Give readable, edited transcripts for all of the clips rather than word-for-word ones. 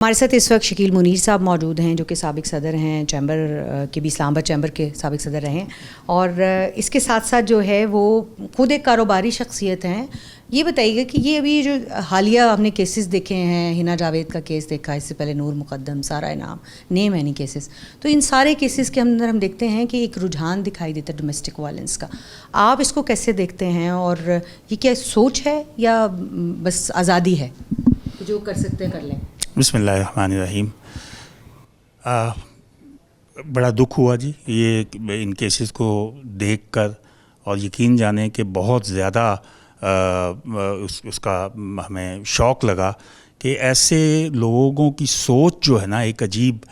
ہمارے ساتھ اس وقت شکیل منیر صاحب موجود ہیں جو کہ سابق صدر ہیں چیمبر کے بھی اسلام آباد چیمبر کے سابق صدر رہے ہیں اور اس کے ساتھ ساتھ جو ہے وہ خود ایک کاروباری شخصیت ہیں. یہ بتائیے گا کہ یہ ابھی جو حالیہ ہم نے کیسز دیکھے ہیں, ہنا جاوید کا کیس دیکھا, اس سے پہلے نور مقدم, سارا انعام, نیم اینی کیسز, تو ان سارے کیسز کے اندر ہم دیکھتے ہیں کہ ایک رجحان دکھائی دیتا ہے ڈومیسٹک وائلنس کا. آپ اس کو کیسے دیکھتے ہیں اور یہ کیا سوچ ہے یا بس آزادی ہے, جو کر سکتے ہیں کر لیں؟ بسم اللہ الرحمن الرحیم. بڑا دکھ ہوا جی یہ ان کیسز کو دیکھ کر, اور یقین جانیں کہ بہت زیادہ اس کا ہمیں شوق لگا کہ ایسے لوگوں کی سوچ جو ہے نا ایک عجیب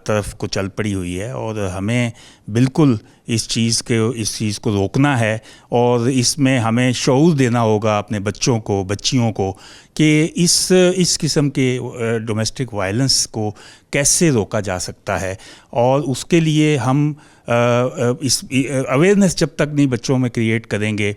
طرف کو چل پڑی ہوئی ہے, اور ہمیں بالکل اس چیز کو روکنا ہے, اور اس میں ہمیں شعور دینا ہوگا اپنے بچوں کو, بچیوں کو, کہ اس قسم کے ڈومیسٹک وائلنس کو کیسے روکا جا سکتا ہے. اور اس کے لیے ہم اس اویئرنیس جب تک نہیں بچوں میں کریٹ کریں گے,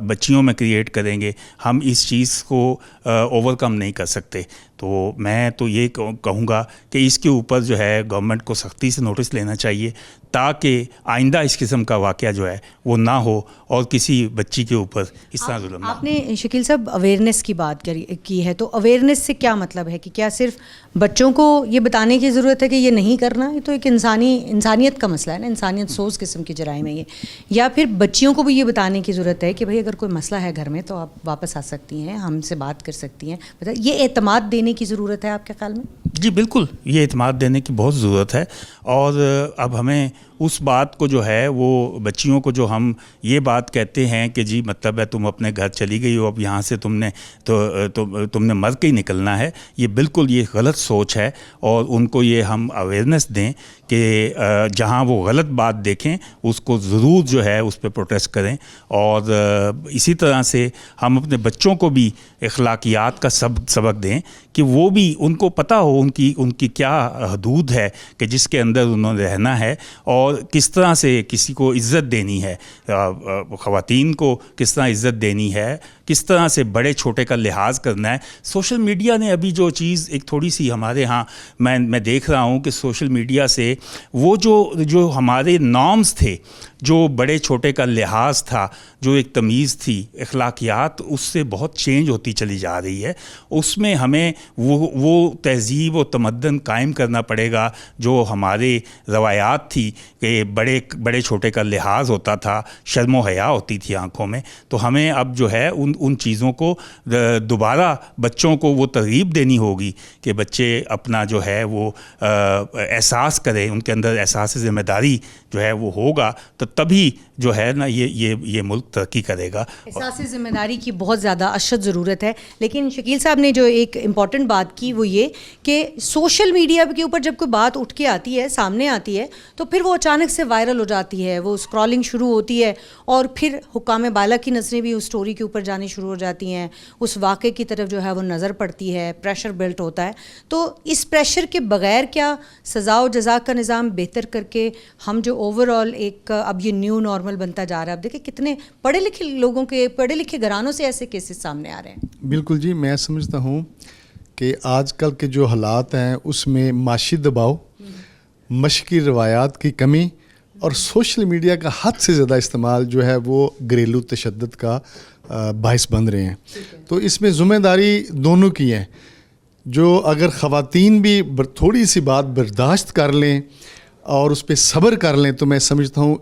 بچیوں میں کریٹ کریں گے, ہم اس چیز کو اوور کم نہیں کر سکتے. تو میں تو یہ کہوں گا کہ اس کے اوپر جو ہے گورنمنٹ کو سختی سے نوٹس لینا چاہیے, تاکہ آئندہ اس قسم کا واقعہ جو ہے وہ نہ ہو اور کسی بچی کے اوپر اس طرح ظلم نہ ہو. آپ نے شکیل صاحب اویئرنیس کی بات کی ہے, تو اویئرنیس سے کیا مطلب ہے کہ کیا صرف بچوں کو یہ بتانے کی ضرورت ہے کہ یہ نہیں کرنا؟ یہ تو ایک انسانیت کا مسئلہ ہے نا, انسانیت سوز قسم کی جرائم ہے یہ. یا پھر بچیوں کو بھی یہ بتانے کی ضرورت ہے کہ بھائی اگر کوئی مسئلہ ہے گھر میں تو آپ واپس آ سکتی ہیں, ہم سے بات کر سکتی ہیں. یہ اعتماد دینے کی ضرورت ہے آپ کے خیال میں؟ جی بالکل, یہ اعتماد دینے کی بہت ضرورت ہے. اور اب ہمیں اس بات کو جو ہے وہ بچیوں کو جو ہم یہ بات کہتے ہیں کہ جی مطلب ہے تم اپنے گھر چلی گئی ہو, اب یہاں سے تم نے مر کے ہی نکلنا ہے, یہ بالکل یہ غلط سوچ ہے. اور ان کو یہ ہم اویئرنیس دیں کہ جہاں وہ غلط بات دیکھیں اس کو ضرور جو ہے اس پہ پروٹیسٹ کریں. اور اسی طرح سے ہم اپنے بچوں کو بھی اخلاقیات کا سبق دیں کہ وہ بھی ان کو پتہ ہو ان کی کیا حدود ہے کہ جس کے اندر انہوں نے رہنا ہے, اور کس طرح سے کسی کو عزت دینی ہے, خواتین کو کس طرح عزت دینی ہے, کس طرح سے بڑے چھوٹے کا لحاظ کرنا ہے. سوشل میڈیا نے ابھی جو چیز ایک تھوڑی سی ہمارے ہاں میں دیکھ رہا ہوں کہ سوشل میڈیا سے وہ جو ہمارے نارمز تھے, جو بڑے چھوٹے کا لحاظ تھا, جو ایک تمیز تھی, اخلاقیات, اس سے بہت چینج ہوتی چلی جا رہی ہے. اس میں ہمیں وہ تہذیب و تمدن قائم کرنا پڑے گا جو ہمارے روایات تھی کہ بڑے چھوٹے کا لحاظ ہوتا تھا, شرم و حیا ہوتی تھی آنکھوں میں. تو ہمیں اب جو ہے ان چیزوں کو دوبارہ بچوں کو وہ ترغیب دینی ہوگی کہ بچے اپنا جو ہے وہ احساس کریں, ان کے اندر احساس ذمہ داری جو ہے وہ ہوگا, تو تبھی جو ہے نا یہ ملک ترقی کرے گا. احساس ذمہ داری کی بہت زیادہ اشد ضرورت ہے. لیکن شکیل صاحب نے جو ایک امپورٹنٹ بات کی وہ یہ کہ سوشل میڈیا کے اوپر جب کوئی بات اٹھ کے آتی ہے, سامنے آتی ہے, تو پھر وہ اچانک سے وائرل ہو جاتی ہے, وہ اسکرولنگ شروع ہوتی ہے, اور پھر حکام بالا کی نظریں بھی اس سٹوری کے اوپر جانی شروع ہو جاتی ہیں, اس واقعے کی طرف جو ہے وہ نظر پڑتی ہے, پریشر بلٹ ہوتا ہے. تو اس پریشر کے بغیر کیا سزا و جزا کا نظام بہتر کر کے ہم جو اوور آل ایک اب یہ نیو نارمل بنتا جا رہا ہے, اب دیکھیں کتنے پڑھے لکھے لوگوں کے, پڑھے لکھے گھرانوں سے ایسے کیسز سامنے آ رہے ہیں. بالکل جی, میں سمجھتا ہوں کہ آج کل کے جو حالات ہیں اس میں معاشی دباؤ, مشقی روایات کی کمی اور سوشل میڈیا کا حد سے زیادہ استعمال جو ہے وہ گھریلو تشدد کا باعث بن رہے ہیں. تو اس میں ذمہ داری دونوں کی ہے. جو اگر خواتین بھی تھوڑی سی بات برداشت کر لیں اور اس پہ صبر کر لیں تو میں سمجھتا ہوں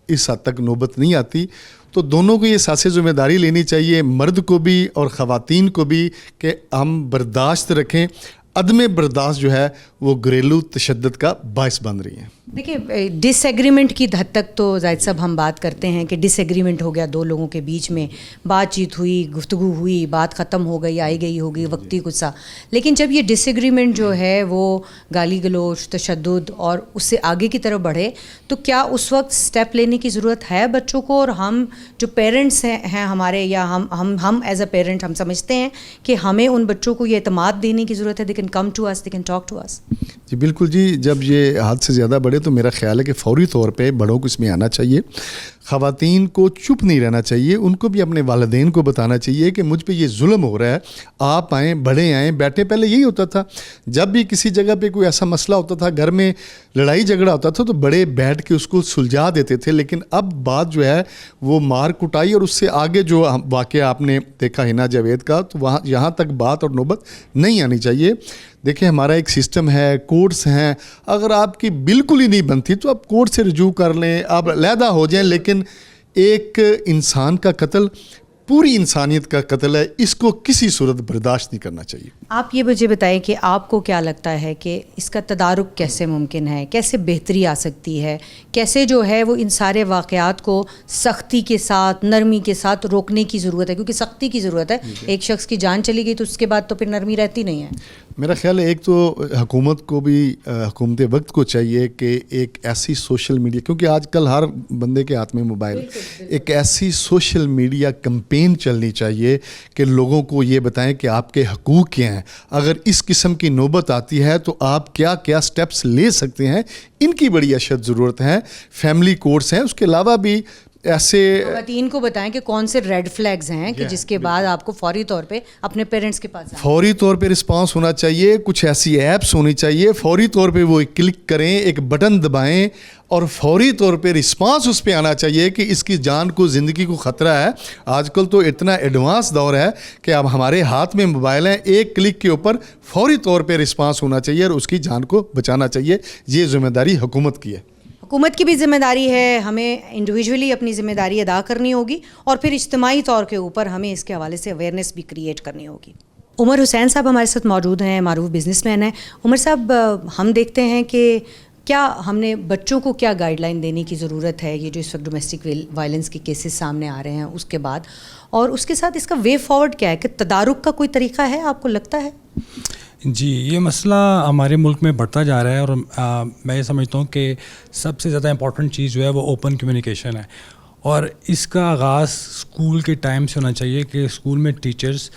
اس حد تک نوبت نہیں آتی. تو دونوں کو یہ سیاسی ذمہ داری لینی چاہیے, مرد کو بھی اور خواتین کو بھی, کہ ہم برداشت رکھیں. عدم برداشت جو ہے وہ گھریلو تشدد کا باعث بن رہی ہیں. دیکھیں ڈس ایگریمنٹ کی حد تک تو زاہد صاحب ہم بات کرتے ہیں کہ ڈس ایگریمنٹ ہو گیا, دو لوگوں کے بیچ میں بات چیت ہوئی, گفتگو ہوئی, بات ختم ہو گئی, آئی گئی ہوگی, وقتی غصہ. لیکن جب یہ ڈس ایگریمنٹ جو ہے وہ گالی گلوچ, تشدد اور اس سے آگے کی طرف بڑھے, تو کیا اس وقت سٹیپ لینے کی ضرورت ہے بچوں کو؟ اور ہم جو پیرنٹس ہیں ہمارے, یا ہم ایز اے پیرنٹ ہم سمجھتے ہیں کہ ہمیں ان بچوں کو یہ اعتماد دینے کی ضرورت ہے, they can come to us, they can talk to us. جی بالکل جی، جب یہ حد سے زیادہ بڑھے تو میرا خیال ہے کہ فوری طور پہ بڑوں کو اس میں آنا چاہیے. خواتین کو چپ نہیں رہنا چاہیے، ان کو بھی اپنے والدین کو بتانا چاہیے کہ مجھ پہ یہ ظلم ہو رہا ہے، آپ آئیں، بڑے آئیں، بیٹھے. پہلے یہی ہوتا تھا، جب بھی کسی جگہ پہ کوئی ایسا مسئلہ ہوتا تھا، گھر میں لڑائی جھگڑا ہوتا تھا تو بڑے بیٹھ کے اس کو سلجھا دیتے تھے. لیکن اب بات جو ہے وہ مار کٹائی اور اس سے آگے جو واقعہ آپ نے دیکھا ہنا جاوید کا، تو وہاں یہاں تک بات اور نوبت نہیں آنی چاہیے. دیکھیں ہمارا ایک سسٹم ہے، کورٹس ہیں، اگر آپ کی بالکل ہی نہیں بنتی تو آپ کورٹ سے رجوع کر لیں، آپ علیحدہ ہو جائیں. لیکن ایک انسان کا قتل پوری انسانیت کا قتل ہے، اس کو کسی صورت برداشت نہیں کرنا چاہیے. آپ یہ مجھے بتائیں کہ آپ کو کیا لگتا ہے کہ اس کا تدارک کیسے ممکن ہے، کیسے بہتری آ سکتی ہے، کیسے جو ہے وہ ان سارے واقعات کو سختی کے ساتھ، نرمی کے ساتھ روکنے کی ضرورت ہے، کیونکہ سختی کی ضرورت ہے. ایک شخص کی جان چلی گئی تو اس کے بعد تو پھر نرمی رہتی نہیں ہے. میرا خیال ہے ایک تو حکومت کو بھی، حکومت وقت کو چاہیے کہ ایک ایسی سوشل میڈیا، کیونکہ آج کل ہر بندے کے ہاتھ میں موبائل، ایک ایسی سوشل میڈیا کمپین چلنی چاہیے کہ لوگوں کو یہ بتائیں کہ آپ کے حقوق کیا ہیں، اگر اس قسم کی نوبت آتی ہے تو آپ کیا کیا سٹیپس لے سکتے ہیں. ان کی بڑی اشد ضرورت ہے. فیملی کورٹس ہیں، اس کے علاوہ بھی ایسے خواتین کو بتائیں کہ کون سے ریڈ فلیگز ہیں کہ جس کے بعد آپ کو فوری طور پہ اپنے پیرنٹس کے پاس فوری طور پہ رسپانس ہونا چاہیے. کچھ ایسی ایپس ہونی چاہیے، فوری طور پہ وہ کلک کریں، ایک بٹن دبائیں اور فوری طور پہ رسپانس اس پہ آنا چاہیے کہ اس کی جان کو، زندگی کو خطرہ ہے. آج کل تو اتنا ایڈوانس دور ہے کہ اب ہمارے ہاتھ میں موبائل ہیں، ایک کلک کے اوپر فوری طور پہ رسپانس ہونا چاہیے اور اس کی جان کو بچانا چاہیے. یہ ذمہ داری حکومت کی ہے. حکومت کی بھی ذمہ داری ہے، ہمیں انڈیویجولی اپنی ذمہ داری ادا کرنی ہوگی اور پھر اجتماعی طور کے اوپر ہمیں اس کے حوالے سے اویئرنیس بھی کریٹ کرنی ہوگی. عمر حسین صاحب ہمارے ساتھ موجود ہیں، معروف بزنس مین ہیں. عمر صاحب، ہم دیکھتے ہیں کہ کیا ہم نے بچوں کو کیا گائیڈ لائن دینے کی ضرورت ہے، یہ جو اس وقت ڈومیسٹک وائلنس کے کیسز سامنے آ رہے ہیں اس کے بعد، اور اس کے ساتھ اس کا وے فارورڈ کیا ہے، کہ تدارک کا کوئی طریقہ ہے آپ کو لگتا ہے؟ جی، یہ مسئلہ ہمارے ملک میں بڑھتا جا رہا ہے اور میں یہ سمجھتا ہوں کہ سب سے زیادہ امپورٹنٹ چیز جو ہے وہ اوپن کمیونیکیشن ہے. اور اس کا آغاز اسکول کے ٹائم سے ہونا چاہیے کہ اسکول میں ٹیچرز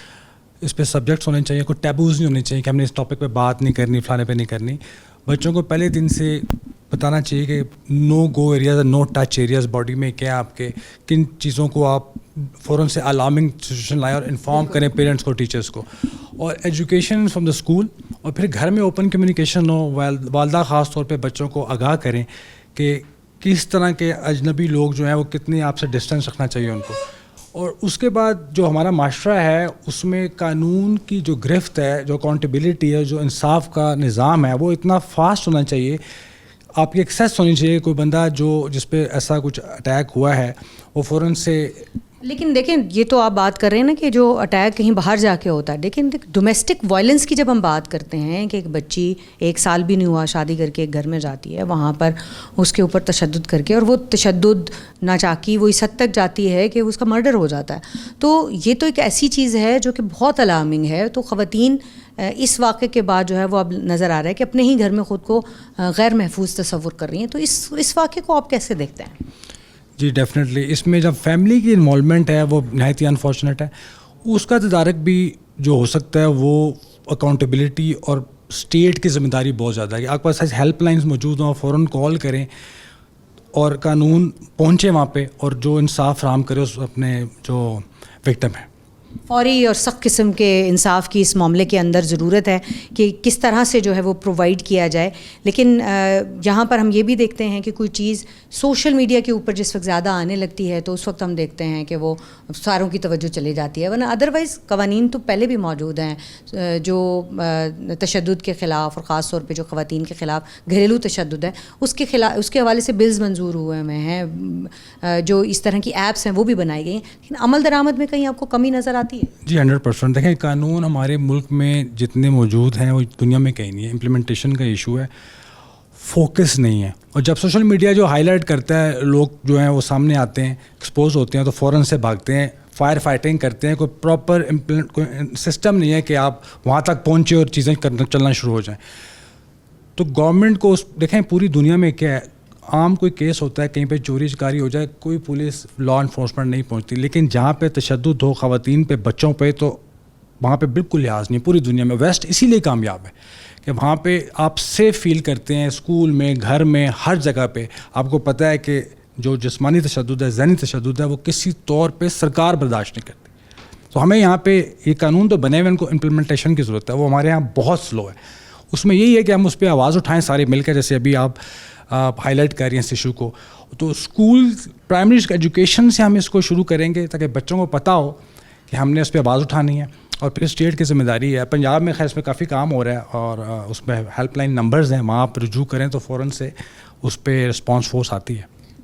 اس پہ سبجیکٹس ہونے چاہیے، کوئی ٹیبوز نہیں ہونے چاہیے کہ ہم نے اس ٹاپک پہ بات نہیں کرنی، فلانے پہ نہیں کرنی. بچوں کو پہلے دن سے بتانا چاہیے کہ نو گو ایریاز، نو ٹچ ایریاز باڈی میں کیا ہے آپ کے، کن چیزوں کو آپ فوراً سے الارمنگ سچویشن لائیں اور انفارم کریں پیرنٹس کو، ٹیچرس کو. اور ایجوکیشن فرام دا اسکول، اور پھر گھر میں اوپن کمیونیکیشن ہو. والدہ خاص طور پہ بچوں کو آگاہ کریں کہ کس طرح کے اجنبی لوگ جو ہیں وہ کتنے آپ سے ڈسٹینس رکھنا چاہیے ان کو. اور اس کے بعد جو ہمارا معاشرہ ہے اس میں قانون کی جو گرفت ہے، جو اکاؤنٹیبلٹی ہے، جو انصاف کا نظام ہے، وہ اتنا فاسٹ ہونا چاہیے. آپ کی ایکسیس ہونی چاہیے. کوئی بندہ جس پہ ایسا کچھ اٹیک ہوا ہے وہ فوراً سے. لیکن دیکھیں، یہ تو آپ بات کر رہے ہیں نا کہ جو اٹیک کہیں باہر جا کے ہوتا ہے، لیکن ڈومیسٹک وائلنس کی جب ہم بات کرتے ہیں کہ ایک بچی 1 سال بھی نہیں ہوا شادی کر کے ایک گھر میں جاتی ہے، وہاں پر اس کے اوپر تشدد کر کے، اور وہ تشدد ناچاکی وہ اس حد تک جاتی ہے کہ اس کا مرڈر ہو جاتا ہے. تو یہ تو ایک ایسی چیز ہے جو کہ بہت الارمنگ ہے. تو خواتین اس واقعے کے بعد جو ہے وہ اب نظر آ رہا ہے کہ اپنے ہی گھر میں خود کو غیر محفوظ تصور کر رہی ہیں. تو اس واقعے کو آپ کیسے دیکھتے ہیں؟ جی ڈیفینیٹلی اس میں جب فیملی کی انوالومنٹ ہے وہ نہایت ہی انفارچونیٹ ہے. اس کا تدارک بھی جو ہو سکتا ہے وہ اکاؤنٹیبلٹی اور اسٹیٹ کی ذمہ داری بہت زیادہ ہے کہ آپ کے پاس ہیلپ لائنز موجود ہوں، فوراً کال کریں اور قانون پہنچے وہاں پہ اور جو انصاف فراہم کرے اس اپنے جو وکٹم ہے. فوری اور سخت قسم کے انصاف کی اس معاملے کے اندر ضرورت ہے کہ کس طرح سے جو ہے وہ پرووائڈ کیا جائے. لیکن یہاں پر ہم یہ بھی دیکھتے ہیں کہ کوئی چیز سوشل میڈیا کے اوپر جس وقت زیادہ آنے لگتی ہے تو اس وقت ہم دیکھتے ہیں کہ وہ ساروں کی توجہ چلی جاتی ہے. ورنہ ادروائز قوانین تو پہلے بھی موجود ہیں جو تشدد کے خلاف، اور خاص طور پہ جو خواتین کے خلاف گھریلو تشدد ہے اس کے حوالے سے بلز منظور ہوئے ہیں. جو اس طرح کی ایپس ہیں وہ بھی بنائی گئی ہیں، لیکن عمل درآمد میں کہیں آپ کو کمی نظر آتی ہے؟ جی 100%. دیکھیں قانون ہمارے ملک میں جتنے موجود ہیں وہ دنیا میں کہیں نہیں ہے. امپلیمنٹیشن کا ایشو ہے، فوکس نہیں ہے. اور جب سوشل میڈیا جو ہائی لائٹ کرتا ہے، لوگ جو ہیں وہ سامنے آتے ہیں، ایکسپوز ہوتے ہیں تو فوراً سے بھاگتے ہیں، فائر فائٹنگ کرتے ہیں. کوئی پراپر کوئی سسٹم نہیں ہے کہ آپ وہاں تک پہنچے اور چیزیں چلنا شروع ہو جائیں. تو گورنمنٹ کو دیکھیں پوری دنیا میں کیا ہے، عام کوئی کیس ہوتا ہے کہیں پہ چوری چکاری ہو جائے، کوئی پولیس لا انفورسمنٹ نہیں پہنچتی. لیکن جہاں پہ تشدد ہو خواتین پہ، بچوں پہ، تو وہاں پہ بالکل لحاظ نہیں. پوری دنیا میں ویسٹ اسی لیے کامیاب ہے کہ وہاں پہ آپ سیف فیل کرتے ہیں, اسکول میں, گھر میں, ہر جگہ پہ. آپ کو پتہ ہے کہ جو جسمانی تشدد ہے, ذہنی تشدد ہے, وہ کسی طور پہ سرکار برداشت نہیں کرتی. تو ہمیں یہاں پہ یہ قانون تو بنے ہوئے, ان کو امپلیمنٹیشن کی ضرورت ہے, وہ ہمارے یہاں بہت سلو ہے. اس میں یہی ہے کہ ہم اس پہ آواز اٹھائیں سارے مل کر, جیسے ابھی آپ ہائی لائٹ کر رہی ہیں اس ایشو کو. تو اسکول پرائمری ایجوکیشن سے ہم اس کو شروع کریں گے تاکہ بچوں کو پتہ ہو کہ ہم نے اس پہ آواز اٹھانی ہے, اور پھر اسٹیٹ کی ذمہ داری ہے. پنجاب میں خیر اس پہ کافی کام ہو رہا ہے, اور اس میں ہیلپ لائن نمبرز ہیں, وہاں آپ رجوع کریں تو فوراً سے اس پہ رسپانس فورس آتی ہے.